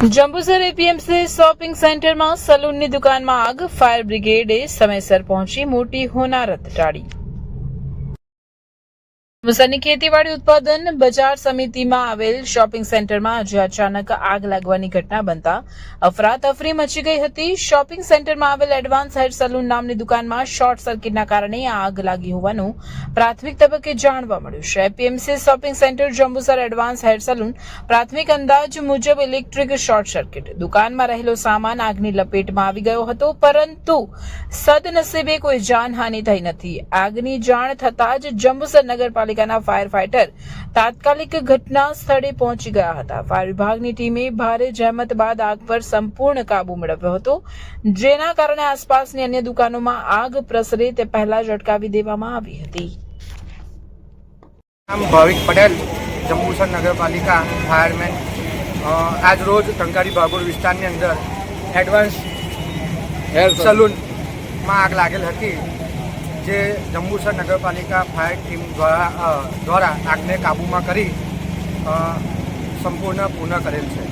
Jambusar APMC shopping સેન્ટરમાં સલૂનની દુકાનમાં આગ, ફાયર બ્રિગેડે સમયસર પહોંચી મોટી હોનારત ટાળી. જંબુસરની ખેતીવાડી ઉત્પાદન બજાર સમિતિમાં આવેલ શોપિંગ સેન્ટરમાં આજે અચાનક આગ લાગવાની ઘટના બનતા અફરાતફરી મચી ગઈ હતી. શોપિંગ સેન્ટરમાં આવેલ એડવાન્સ હેર સલૂન નામની દુકાનમાં શોર્ટ સર્કિટના કારણે આગ લાગી હોવાનું પ્રાથમિક તબક્કે જાણવા મળ્યું છે. APMC shopping centre Jambusar advance hair salon પ્રાથમિક અંદાજ મુજબ ઇલેક્ટ્રિક શોર્ટ સર્કિટ, દુકાનમાં રહેલો સામાન આગની લપેટમાં આવી ગયો હતો, પરંતુ સદનસીબે કોઈ જાનહાનિ થઈ નથી. આગની જાણ થતાં જ જંબુસર નગરપાલિકાના ફાયર ફાઈટર તાત્કાલિક ઘટના સ્થળે પહોંચી ગયા હતા. ફાયર વિભાગની ટીમે ભારે જહેમત બાદ આગ પર સંપૂર્ણ કાબુ મેળવ્યો હતો, જેના કારણે આસપાસની અન્ય દુકાનોમાં આગ પ્રસરે તે પહેલા જ અટકાવી દેવામાં આવી હતી. નામ ભાવિક પટેલ, જંબુસર નગરપાલિકા ફાયરમેન. આજ રોજ ટંકારી ભાગોળ વિસ્તારની અંદર એડવાન્સ હેર સલૂનમાં આગ લાગેલ હતી, જે જંબુસર નગરપાલિકા ફાયર ટીમ દ્વારા આગને કાબૂમાં કરી સંપૂર્ણ પૂર્ણ કરેલ છે.